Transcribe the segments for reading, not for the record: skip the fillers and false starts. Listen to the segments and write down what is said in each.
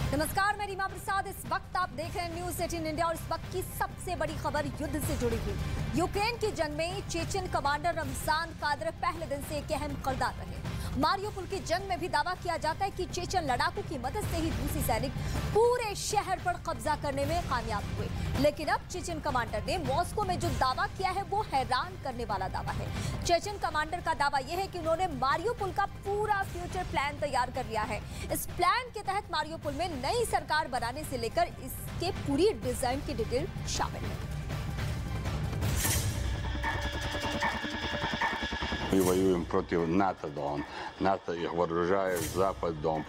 नमस्कार, मैं रीमा प्रसाद। इस वक्त आप देख रहे हैं न्यूज़ 18 इंडिया और इस वक्त की सबसे बड़ी खबर युद्ध से जुड़ी हुई। यूक्रेन की जंग में चेचन कमांडर रमजान कादिरव पहले दिन से एक अहम किरदार रहे। मारियोपोल की जंग में भी दावा किया जाता है कि चेचन लड़ाकू की मदद से ही रूसी सैनिक पूरे शहर पर कब्जा करने में कामयाब हुए। लेकिन अब चेचन कमांडर ने मॉस्को में जो दावा किया है वो हैरान करने वाला दावा है। चेचन कमांडर का दावा यह है कि उन्होंने मारियोपोल का पूरा फ्यूचर प्लान तैयार कर लिया है। इस प्लान के तहत मारियोपोल में नई सरकार बनाने से लेकर इसके पूरी डिजाइन की डिटेल शामिल है। Мы воюем против НАТО, Дон. НАТО их вооружает, Запад, Дон.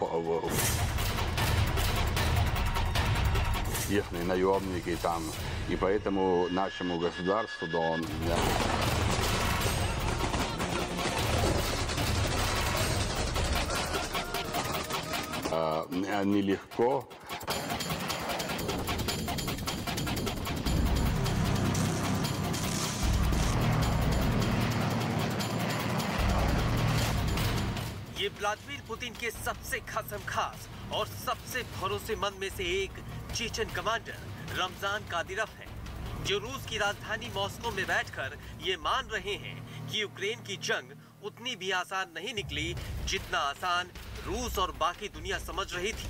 Их наемники там. И поэтому нашему государству, Дон, нелегко. ये व्लादिमीर पुतिन के सबसे खास और सबसे भरोसेमंद में से एक चेचन कमांडर रमजान कादिरव है, जो रूस की राजधानी मॉस्को में बैठकर ये मान रहे हैं कि यूक्रेन की जंग उतनी भी आसान नहीं निकली जितना आसान रूस और बाकी दुनिया समझ रही थी।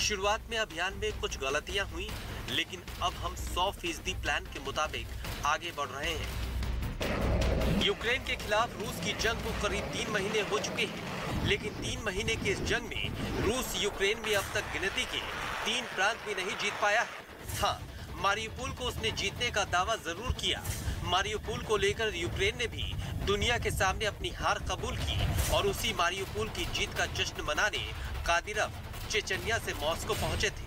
शुरुआत में अभियान में कुछ गलतियां हुई, लेकिन अब हम 100% प्लान के मुताबिक आगे बढ़ रहे हैं। यूक्रेन के खिलाफ रूस की जंग को करीब 3 महीने हो चुके हैं, लेकिन 3 महीने की इस जंग में रूस यूक्रेन में अब तक गिनती के 3 प्रांत भी नहीं जीत पाया है। हाँ, मारियोपोल को उसने जीतने का दावा जरूर किया। मारियोपोल को लेकर यूक्रेन ने भी दुनिया के सामने अपनी हार कबूल की और उसी मारियोपोल की जीत का जश्न मनाने कादिरव चेचन्या से मॉस्को पहुंचे थे,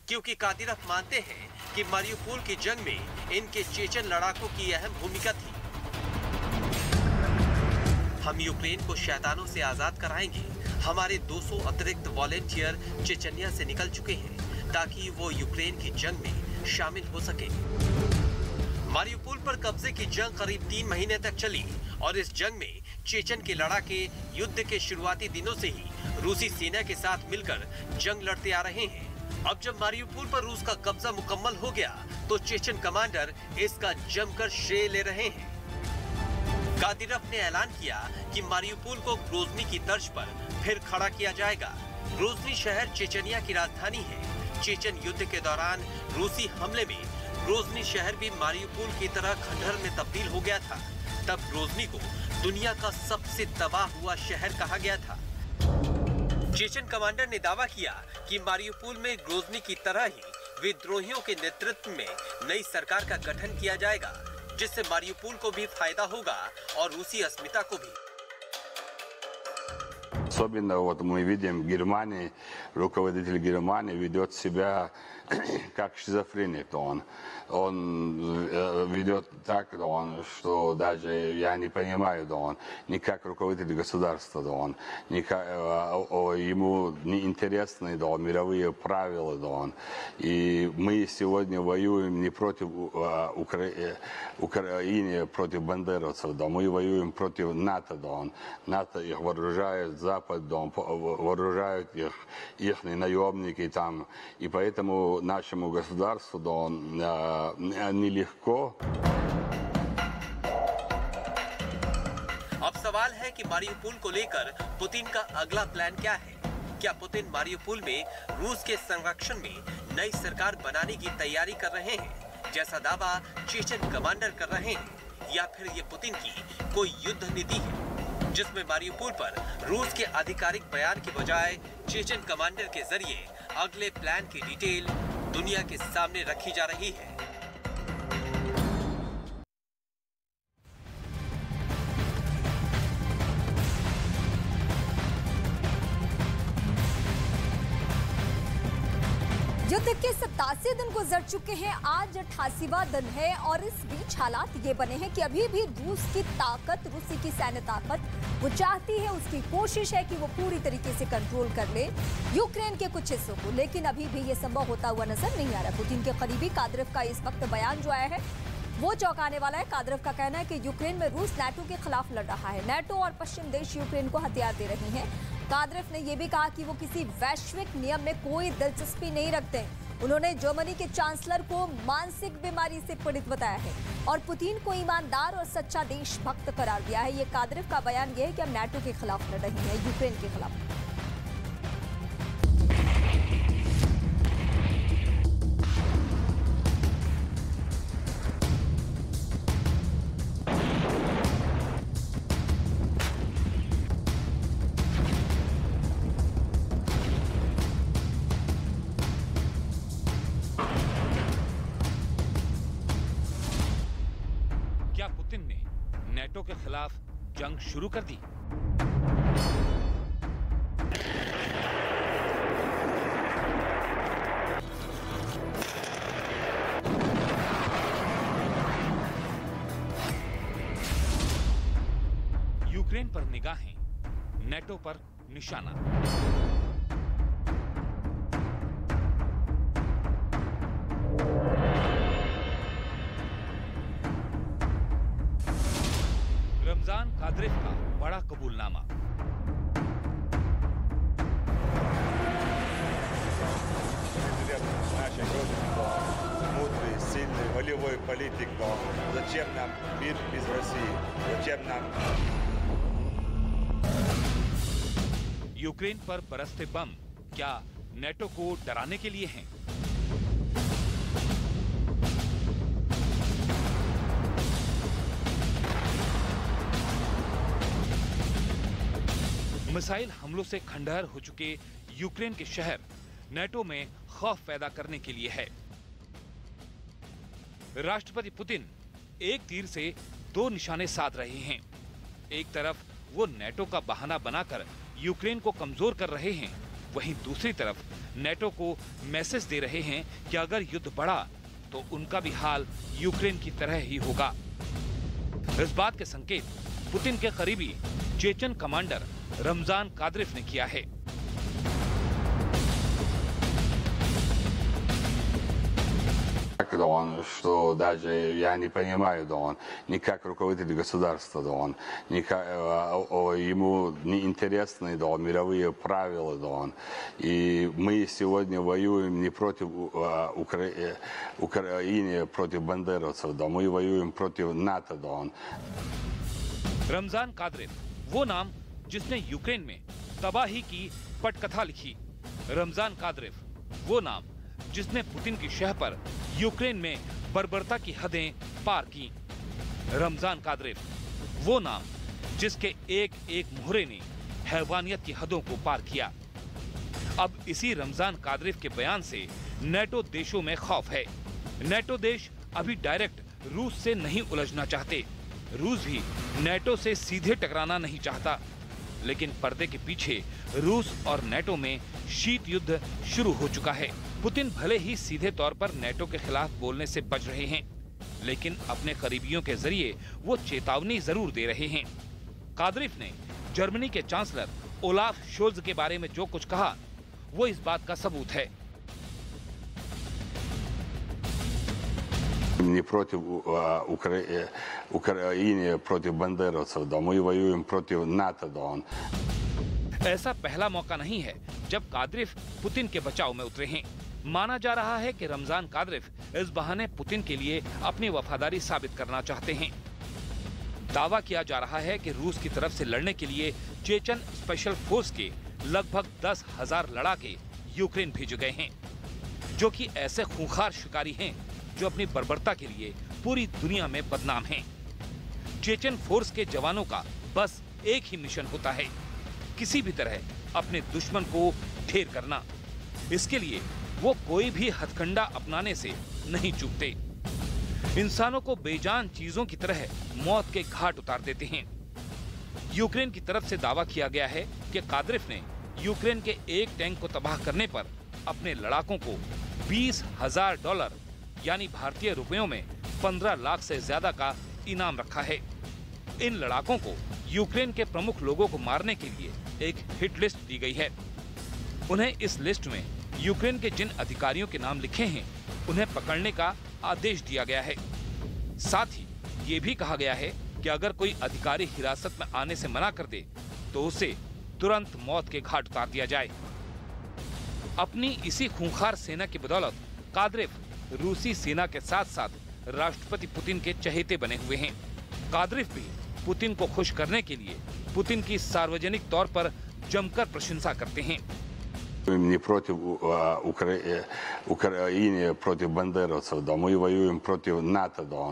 क्योंकि कादिरव मानते हैं कि मारियोपोल की जंग में इनके चेचन लड़ाकों की अहम भूमिका थी। हम यूक्रेन को शैतानों से आजाद कराएंगे। हमारे 200 अतिरिक्त वॉलेंटियर चेचन्या से निकल चुके हैं ताकि वो यूक्रेन की जंग में शामिल हो सके। मारियोपोल पर कब्जे की जंग करीब 3 महीने तक चली और इस जंग में चेचन के लड़ाके युद्ध के शुरुआती दिनों से ही रूसी सेना के साथ मिलकर जंग लड़ते आ रहे हैं। अब जब मारियोपोल पर रूस का कब्जा मुकम्मल हो गया तो चेचन कमांडर इसका जमकर श्रेय ले रहे हैं। कादिरव ने ऐलान किया कि मारियोपोल को ग्रोजनी की तर्ज पर फिर खड़ा किया जाएगा। ग्रोजनी शहर चेचनिया की राजधानी है। चेचन युद्ध के दौरान रूसी हमले में ग्रोजनी शहर भी मारियोपोल की तरह खंडहर में तब्दील हो गया था। तब ग्रोजनी को दुनिया का सबसे तबाह हुआ शहर कहा गया था। चेचन कमांडर ने दावा किया कि मारियोपोल में ग्रोजनी की तरह ही विद्रोहियों के नेतृत्व में नई सरकार का गठन किया जाएगा, जिससे मारियोपोल को भी फायदा होगा और रूसी अस्मिता को भी। Особенно вот мы видим, Германия, руководитель Германии ведет себя как шизофреник. Он ведет так, что даже я не понимаю, он не как руководитель государства, ему не интересны мировые правила. И мы сегодня воюем не против Украины, против бандеровцев, мы воюем против НАТО. НАТО их вооружает, Запад вооружают их наемники там. И поэтому нашему государству нелегко. अब सवाल है कि मारियोपोल को लेकर पुतिन का अगला प्लान क्या है। क्या पुतिन मारियोपोल में रूस के संरक्षण में नई सरकार बनाने की तैयारी कर रहे हैं, जैसा दावा चेचन कमांडर कर रहे हैं, या फिर ये पुतिन की कोई युद्ध नीति है जिसमें मारियोपोल पर रूस के आधिकारिक बयान के बजाय चेचन कमांडर के जरिए अगले प्लान की डिटेल दुनिया के सामने रखी जा रही है। युद्ध के 87 दिन गुजर चुके हैं, आज 88वां दिन है और इस बीच हालात ये बने हैं कि अभी भी रूस की ताकत, रूसी की सैन्य ताकत वो चाहती है, उसकी कोशिश है कि वो पूरी तरीके से कंट्रोल कर ले यूक्रेन के कुछ हिस्सों को, लेकिन अभी भी ये संभव होता हुआ नजर नहीं आ रहा। पुतिन के करीबी कादिरव का इस वक्त बयान जो आया है वो चौंकाने वाला है। कादरेव का कहना है कि यूक्रेन में रूस नाटो के खिलाफ लड़ रहा है। नाटो और पश्चिम देश यूक्रेन को हथियार दे रही हैं। कादरेव ने यह भी कहा कि वो किसी वैश्विक नियम में कोई दिलचस्पी नहीं रखते। उन्होंने जर्मनी के चांसलर को मानसिक बीमारी से पीड़ित बताया है और पुतिन को ईमानदार और सच्चा देशभक्त करार दिया है। ये कादरेव का बयान यह है कि हम नाटो के खिलाफ लड़ रहे हैं, यूक्रेन के खिलाफ। क्या पुतिन ने नेटो के खिलाफ जंग शुरू कर दी? यूक्रेन पर निगाहें, नेटो पर निशाना। रमजान कादरेव का बड़ा कबूलनामा। Мудрый, сильный, волевой политик, но зачем нам мир без России? Зачем нам... यूक्रेन पर बरसते बम क्या नेटो को डराने के लिए हैं? मिसाइल हमलों से खंडहर हो चुके यूक्रेन के शहर नेटो में खौफ पैदा करने के लिए है। राष्ट्रपति पुतिन एक तीर से दो निशाने साध रहे हैं। एक तरफ वो नेटो का बहाना बनाकर यूक्रेन को कमजोर कर रहे हैं, वहीं दूसरी तरफ नेटो को मैसेज दे रहे हैं कि अगर युद्ध बढ़ा तो उनका भी हाल यूक्रेन की तरह ही होगा। इस बात के संकेत पुतिन के करीबी चेचन कमांडर रमजान कादरेव ने किया है। Что даже я не понимаю, да он не как руководитель государства, да он ему не интересны, да он мировые правила, да он. И мы сегодня воюем не против Украины, против бандеровцев, да мы воюем против НАТО, да он. रमजान कादरेव वो नाम जिसने यूक्रेन में तबाही की पटकथा लिखी। रमजान कादरेव वो नाम जिसने पुतिन की शह पर यूक्रेन में बर्बरता की हदें पार की। रमजान कादरेव वो नाम जिसके एक एक मोहरे ने हैवानियत की हदों को पार किया। अब इसी रमजान कादरेव के बयान से नेटो देशों में खौफ है। नेटो देश अभी डायरेक्ट रूस से नहीं उलझना चाहते। रूस भी नेटो से सीधे टकराना नहीं चाहता, लेकिन पर्दे के पीछे रूस और नेटो में शीत युद्ध शुरू हो चुका है। पुतिन भले ही सीधे तौर पर नेटो के खिलाफ बोलने से बच रहे हैं, लेकिन अपने करीबियों के जरिए वो चेतावनी जरूर दे रहे हैं। कादरेव ने जर्मनी के चांसलर ओलाफ शोल्ज के बारे में जो कुछ कहा वो इस बात का सबूत है। Не против Украины, против бандеровцев, да мы воюем против НАТО, да он. ऐसा पहला मौका नहीं है जब कादरेव पुतिन के बचाव में उतरे हैं। माना जा रहा है कि रमजान कादरेव इस बहाने पुतिन के लिए अपनी वफादारी साबित करना चाहते हैं। दावा किया जा रहा है कि रूस की तरफ से लड़ने के लिए चेचन स्पेशल फोर्स के लगभग 10,000 लड़ाके यूक्रेन भेजे गए हैं, जो कि ऐसे खूंखार शिकारी हैं जो अपनी बर्बरता के लिए पूरी दुनिया में बदनाम हैं। चेचन फोर्स के जवानों का बस एक ही मिशन होता है, किसी भी तरह अपने दुश्मन को ढेर करना। इसके लिए वो कोई भी हथकंडा अपनाने से नहीं चूकते। इंसानों को बेजान चीजों की तरह मौत के घाट उतार देते हैं। यूक्रेन की तरफ से दावा किया गया है कि कादरेव ने यूक्रेन के एक टैंक को तबाह करने पर अपने लड़ाकों को $20,000 यानी भारतीय रुपयों में 15 लाख से ज्यादा का इनाम रखा है। इन लड़ाकों को यूक्रेन के प्रमुख लोगों को मारने के लिए एक हिट लिस्ट दी गई है। उन्हें इस लिस्ट में यूक्रेन के जिन अधिकारियों के नाम लिखे हैं उन्हें पकड़ने का आदेश दिया गया है। साथ ही ये भी कहा गया है कि अगर कोई अधिकारी हिरासत में आने से मना कर दे तो उसे तुरंत मौत के घाट उतार दिया जाए। अपनी इसी खूंखार सेना की बदौलत कादिरेव रूसी सेना के साथ साथ राष्ट्रपति पुतिन के चहेते बने हुए हैं। कादिरेव भी पुतिन को खुश करने के लिए पुतिन की सार्वजनिक तौर पर जमकर प्रशंसा करते हैं। Не против Украины, против бандеровцев, да, мы воюем против НАТО, да,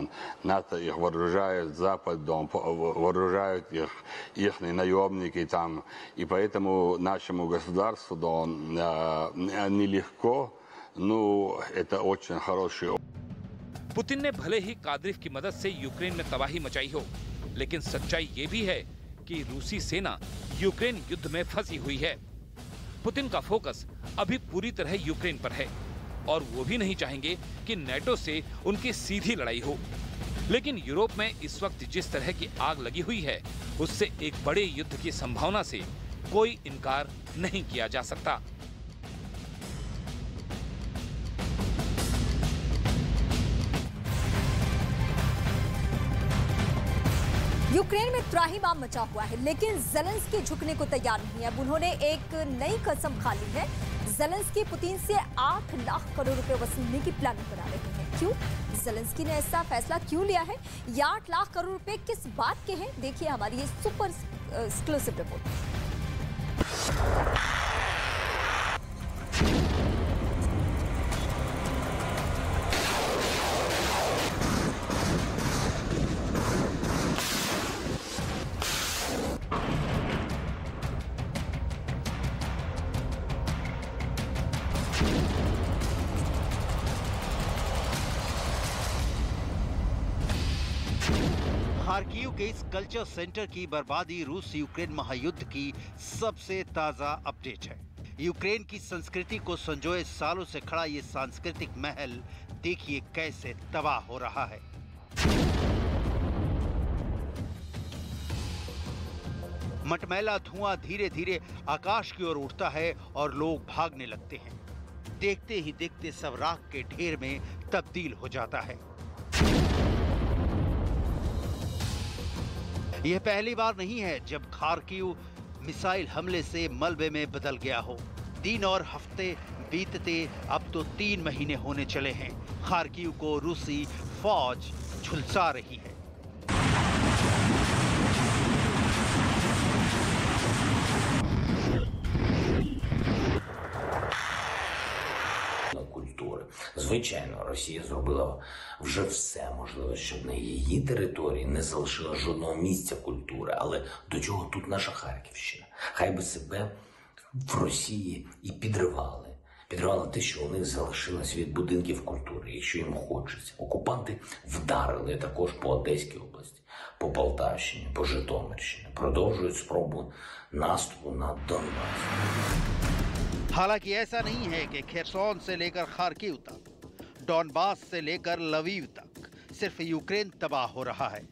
НАТО их вооружает, Запад, да, вооружают их наемники там, и поэтому нашему государству, да, нелегко, но это очень хороший опыт. पुतिन ने भले ही कादिरेव की मदद से यूक्रेन में तबाही मचाई हो, लेकिन सच्चाई ये भी है कि रूसी सेना यूक्रेन युद्ध में फंसी हुई है। पुतिन का फोकस अभी पूरी तरह यूक्रेन पर है और वो भी नहीं चाहेंगे कि नेटो से उनकी सीधी लड़ाई हो। लेकिन यूरोप में इस वक्त जिस तरह की आग लगी हुई है, उससे एक बड़े युद्ध की संभावना से कोई इनकार नहीं किया जा सकता। यूक्रेन में त्राहिमाम मचा हुआ है, लेकिन ज़ेलेंस्की झुकने को तैयार नहीं है। अब उन्होंने एक नई कसम खा ली है। ज़ेलेंस्की पुतिन से 8 लाख करोड़ रुपए वसूलने की प्लानिंग बना रहे हैं। क्यों? ज़ेलेंस्की ने ऐसा फैसला क्यों लिया है? ये 8 लाख करोड़ रुपए किस बात के हैं? देखिए हमारी ये सुपर एक्सक्लूसिव रिपोर्ट। खार्किव के इस कल्चर सेंटर की बर्बादी रूस यूक्रेन महायुद्ध की सबसे ताजा अपडेट है। यूक्रेन की संस्कृति को संजोए सालों से खड़ा ये सांस्कृतिक महल देखिए कैसे तबाह हो रहा है। मटमैला धुआं धीरे धीरे आकाश की ओर उठता है और लोग भागने लगते हैं। देखते ही देखते सब राख के ढेर में तब्दील हो जाता है। यह पहली बार नहीं है जब खार्किव मिसाइल हमले से मलबे में बदल गया हो। दिन और हफ्ते बीतते अब तो 3 महीने होने चले हैं। खार्किव को रूसी फौज झुलसा रही है। Звичайно, Росія зробила вже все можливе, щоб на її території не залишила жодного місця культури. Але до чого тут наша Харківщина? Хай би себе в Росії і підривали. Підривали те, що у них залишилось від будинків культури, якщо їм хочеться. Окупанти вдарили також по Одеській області, по Полтавщині, по Житомирщині. Продовжують спробу наступу на Донбас. हालांकि ऐसा नहीं है कि खेरसोन से लेकर खार्किव तक, डॉनबास से लेकर लवीव तक सिर्फ यूक्रेन तबाह हो रहा है।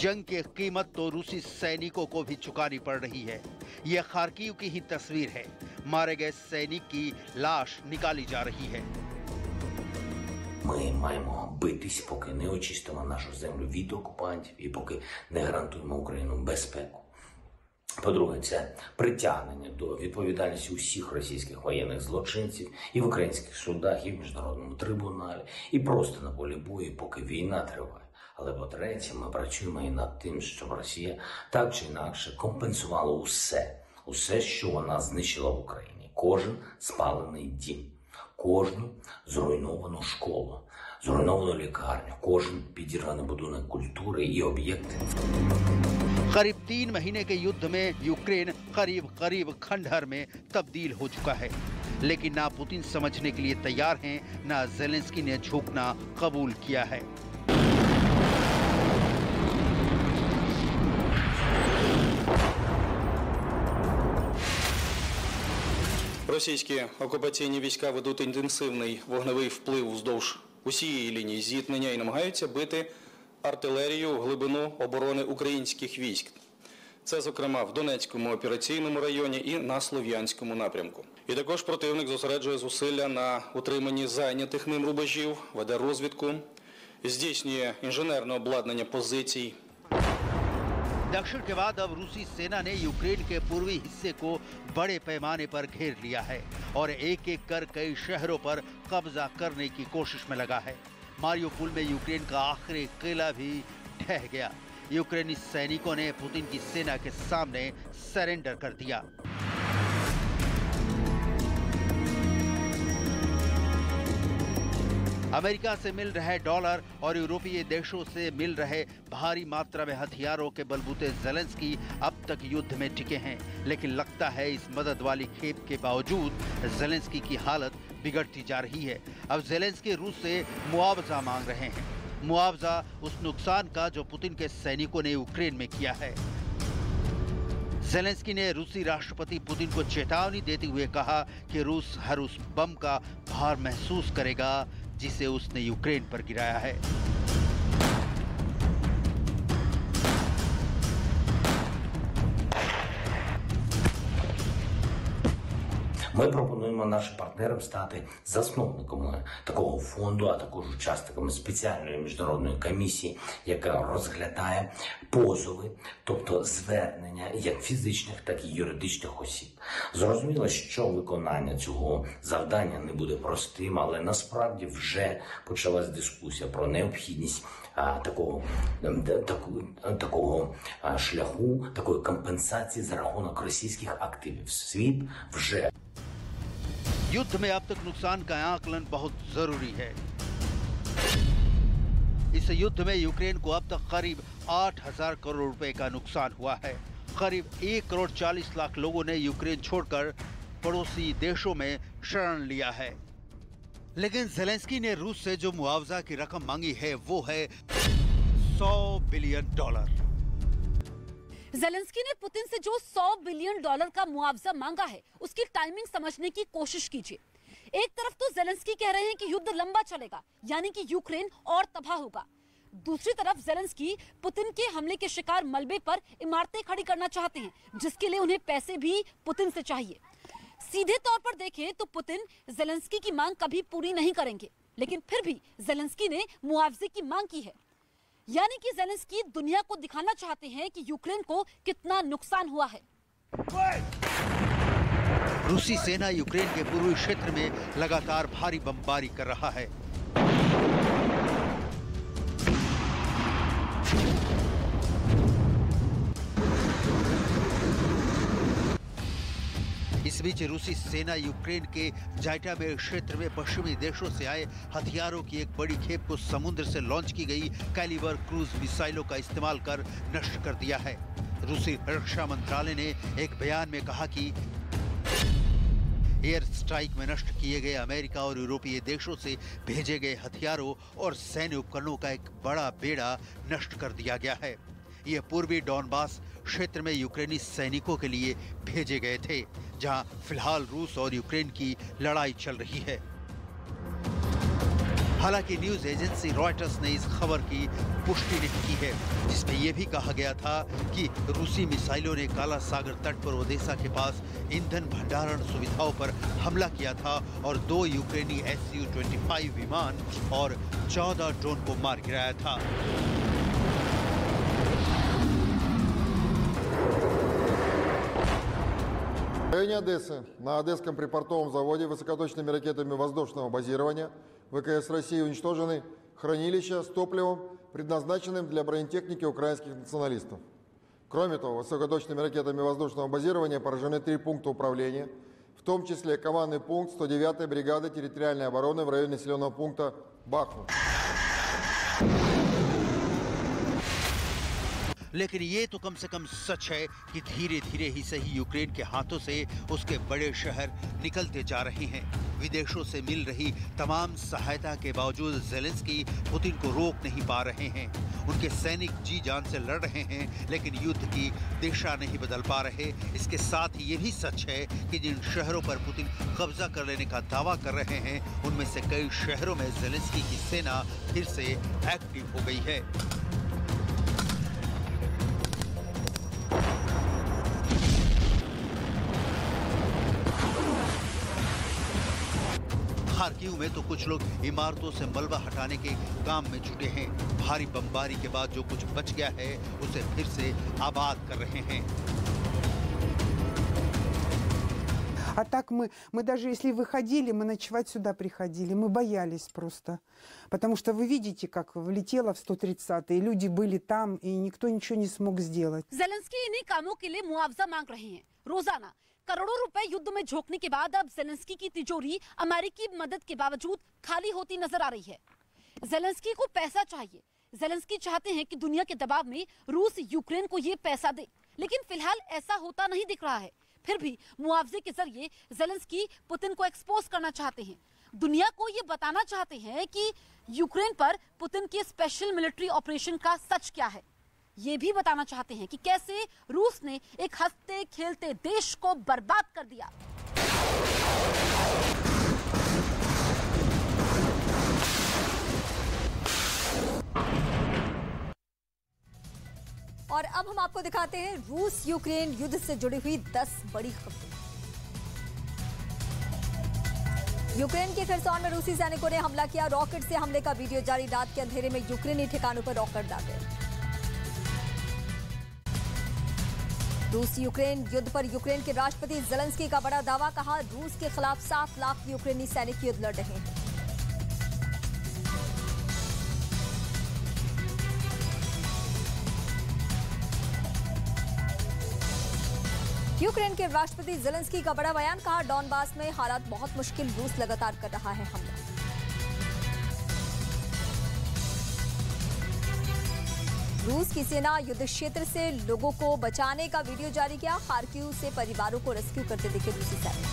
जंग की कीमत तो रूसी सैनिकों को भी चुकानी पड़ रही है। यह खार्किव की ही तस्वीर है। मारे गए सैनिक की लाश निकाली जा रही है। Ми маємо битись, поки не очистимо нашу землю від окупантів і поки не гарантуємо Україну безпеку. По-друге, це притягнення до відповідальності усіх російських воєнних злочинців і в українських судах, і в міжнародному трибуналі, і просто на полі бою, поки війна триває. Але по-третє, ми працюємо і над тим, щоб Росія так чи інакше компенсувала усе, що вона знищила в Україні. Кожен спалений дім, кожну зруйновану школу, зруйновану лікарню, кожен підірваний будинок культури і об'єкти. करीब 3 महीने के युद्ध में यूक्रेन करीब खंडहर में तब्दील हो चुका है। लेकिन ना पुतिन समझने के लिए तैयार हैं, ना ज़ेलेंस्की ने झुकना कबूल किया है। Російські окупаційні війська ведуть інтенсивний вогневий вплив вздовж усієї лінії зіткнення і намагаються бити артилерію в глибину оборони українських військ. Це, зокрема, в Донецькому операційному районі і на Слов'янському напрямку. І також противник зосереджує зусилля на утриманні зайнятих ним рубежів, веде розвідку, здійснює інженерне обладнання позицій. दक्षिण के बाद अब रूसी सेना ने यूक्रेन के पूर्वी हिस्से को बड़े पैमाने पर घेर लिया है और एक एक कर कई शहरों पर कब्जा करने की कोशिश में लगा है। मारियोपोल में यूक्रेन का आखिरी किला भी ढह गया। यूक्रेनी सैनिकों ने पुतिन की सेना के सामने सरेंडर कर दिया। अमेरिका से मिल रहे डॉलर और यूरोपीय देशों से मिल रहे भारी मात्रा में हथियारों के बलबूते ज़ेलेंस्की अब तक युद्ध में टिके हैं, लेकिन लगता है इस मदद वाली खेप के बावजूद ज़ेलेंस्की की हालत बिगड़ती जा रही है। अब ज़ेलेंस्की रूस से मुआवजा मांग रहे हैं, मुआवजा उस नुकसान का जो पुतिन के सैनिकों ने यूक्रेन में किया है। ज़ेलेंस्की ने रूसी राष्ट्रपति पुतिन को चेतावनी देते हुए कहा कि रूस हर उस बम का भार महसूस करेगा जिसे उसने यूक्रेन पर गिराया है। Ми пропонуємо нашим партнерам стати засновниками такого фонду, а також учасниками спеціальної міжнародної комісії, яка розглядає позови, тобто звернення як фізичних, так і юридичних осіб. Зрозуміло, що виконання цього завдання не буде простим, але насправді вже почалась дискусія про необхідність такого шляху, такої компенсації за рахунок російських активів. Світ вже युद्ध में अब तक नुकसान का आकलन बहुत जरूरी है। इस युद्ध में यूक्रेन को अब तक करीब 8,000 करोड़ रुपए का नुकसान हुआ है। करीब 1 करोड़ 40 लाख लोगों ने यूक्रेन छोड़कर पड़ोसी देशों में शरण लिया है। लेकिन ज़ेलेंस्की ने रूस से जो मुआवजा की रकम मांगी है वो है $100 बिलियन। ज़ेलेंस्की ने पुतिन से जो $100 बिलियन का मुआवजा मांगा है उसकी टाइमिंग समझने की कोशिश कीजिए। एक तरफ तो ज़ेलेंस्की कह रहे हैं कि युद्ध लंबा चलेगा, यानी कि यूक्रेन और तबाह होगा। दूसरी तरफ ज़ेलेंस्की पुतिन के हमले के शिकार मलबे पर इमारतें खड़ी करना चाहते हैं, जिसके लिए उन्हें पैसे भी पुतिन से चाहिए। सीधे तौर पर देखें तो पुतिन ज़ेलेंस्की की मांग कभी पूरी नहीं करेंगे, लेकिन फिर भी ज़ेलेंस्की ने मुआवजे की मांग की है, यानी कि ज़ेलेंस्की दुनिया को दिखाना चाहते हैं कि यूक्रेन को कितना नुकसान हुआ है। रूसी सेना यूक्रेन के पूर्वी क्षेत्र में लगातार भारी बमबारी कर रहा है। इस बीच रूसी सेना यूक्रेन के जाइटामेर क्षेत्र में पश्चिमी देशों से आए हथियारों की एक बड़ी खेप को समुद्र से लॉन्च की गई कैलिबर क्रूज मिसाइलों का इस्तेमाल कर नष्ट कर दिया है। रूसी रक्षा मंत्रालय ने एक बयान में कहा कि एयर स्ट्राइक में नष्ट किए गए अमेरिका और यूरोपीय देशों से भेजे गए हथियारों और सैन्य उपकरणों का एक बड़ा बेड़ा नष्ट कर दिया गया है। ये पूर्वी डॉनबास क्षेत्र में यूक्रेनी सैनिकों के लिए भेजे गए थे, जहां फिलहाल रूस और यूक्रेन की लड़ाई चल रही है। हालांकि न्यूज एजेंसी रॉयटर्स ने इस खबर की पुष्टि नहीं की है, जिसमें यह भी कहा गया था कि रूसी मिसाइलों ने काला सागर तट पर ओदेसा के पास ईंधन भंडारण सुविधाओं पर हमला किया था और 2 यूक्रेनी Su-25 विमान और 14 ड्रोन को मार गिराया था। В районе Одессы на Одесском припортовом заводе высокоточными ракетами воздушного базирования ВКС России уничтожены хранилища с топливом, предназначенным для бронетехники украинских националистов. Кроме того, высокоточными ракетами воздушного базирования поражены 3 пункта управления, в том числе командный пункт 109-й бригады территориальной обороны в районе населенного пункта Бахмут. लेकिन ये तो कम से कम सच है कि धीरे धीरे ही सही यूक्रेन के हाथों से उसके बड़े शहर निकलते जा रहे हैं। विदेशों से मिल रही तमाम सहायता के बावजूद ज़ेलेंस्की पुतिन को रोक नहीं पा रहे हैं। उनके सैनिक जी जान से लड़ रहे हैं, लेकिन युद्ध की दिशा नहीं बदल पा रहे। इसके साथ ही ये भी सच है कि जिन शहरों पर पुतिन कब्जा कर लेने का दावा कर रहे हैं, उनमें से कई शहरों में ज़ेलेंस्की की सेना फिर से एक्टिव हो गई है। खार्किव में तो कुछ लोग इमारतों से मलबा हटाने के काम में जुटे हैं। भारी बमबारी के बाद जो कुछ बच गया है उसे फिर से आबाद कर रहे हैं। А так мы даже если выходили, мы ночевать сюда приходили, мы боялись просто. Потому что вы видите, как влетело в 130-е, люди были там, и никто ничего не смог сделать. ज़ेलेंस्की इन्हीं कामों के लिए मुआवजा मांग रहे हैं। रोजाना करोड़ों रुपए युद्ध में झोंकने के बाद अब ज़ेलेंस्की की तिजोरी अमेरिकी मदद के बावजूद खाली होती नजर आ रही है। ज़ेलेंस्की को पैसा चाहिए। ज़ेलेंस्की चाहते हैं कि दुनिया के दबाव में रूस यूक्रेन को ये पैसा दे, लेकिन फिलहाल ऐसा होता नहीं दिख रहा है। फिर भी मुआवजे के जरिए ज़ेलेंस्की पुतिन को एक्सपोज करना चाहते हैं। दुनिया को ये बताना चाहते हैं कि यूक्रेन पर पुतिन के स्पेशल मिलिट्री ऑपरेशन का सच क्या है। ये भी बताना चाहते हैं कि कैसे रूस ने एक हंसते खेलते देश को बर्बाद कर दिया। और अब हम आपको दिखाते हैं रूस यूक्रेन युद्ध से जुड़ी हुई 10 बड़ी खबरें। यूक्रेन के खरसोन में रूसी सैनिकों ने हमला किया। रॉकेट से हमले का वीडियो जारी। रात के अंधेरे में यूक्रेनी ठिकानों पर रॉकेट दागे। रूस यूक्रेन युद्ध पर यूक्रेन के राष्ट्रपति ज़ेलेंस्की का बड़ा दावा। कहा, रूस के खिलाफ 7 लाख यूक्रेनी सैनिक युद्ध लड़ रहे हैं। यूक्रेन के राष्ट्रपति ज़ेलेंस्की का बड़ा बयान। कहा, डॉनबास में हालात बहुत मुश्किल। रूस लगातार कर रहा है हमला। रूस की सेना युद्ध क्षेत्र से लोगों को बचाने का वीडियो जारी किया। खार्किव से परिवारों को रेस्क्यू करते दिखे रूसी सैनिक।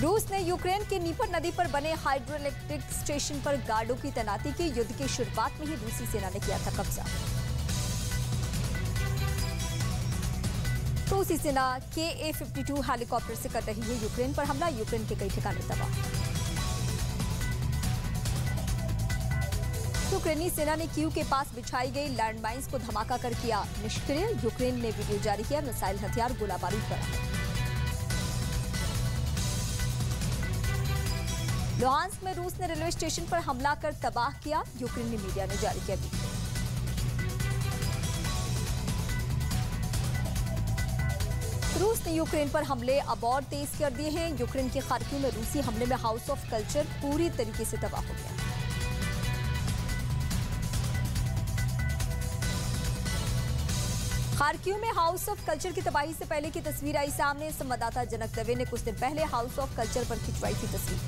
रूस ने यूक्रेन के नीपर नदी पर बने हाइड्रो इलेक्ट्रिक स्टेशन पर गार्डों की तैनाती की। युद्ध की शुरुआत में ही रूसी सेना ने किया था कब्जा। रूसी सेना KA-52 हेलीकॉप्टर से कर रही है यूक्रेन पर हमला। यूक्रेन के कई ठिकाने तबाह। यूक्रेनी सेना ने कीव के पास बिछाई गई लैंडमाइंस को धमाका कर किया निष्क्रिय। यूक्रेन ने वीडियो जारी किया। मिसाइल हथियार गोला बारूद बरामद। लुहांस्क में रूस ने रेलवे स्टेशन पर हमला कर तबाह किया। यूक्रेनी मीडिया ने जारी किया वीडियो। रूस ने यूक्रेन पर हमले अब और तेज कर दिए हैं। यूक्रेन के खार्किव में रूसी हमले में हाउस ऑफ कल्चर पूरी तरीके से तबाह हो गया। खार्किव में हाउस ऑफ कल्चर की तबाही से पहले की तस्वीर आई सामने। संवाददाता जनक दवे ने कुछ दिन पहले हाउस ऑफ कल्चर पर खिंचवाई थी तस्वीर।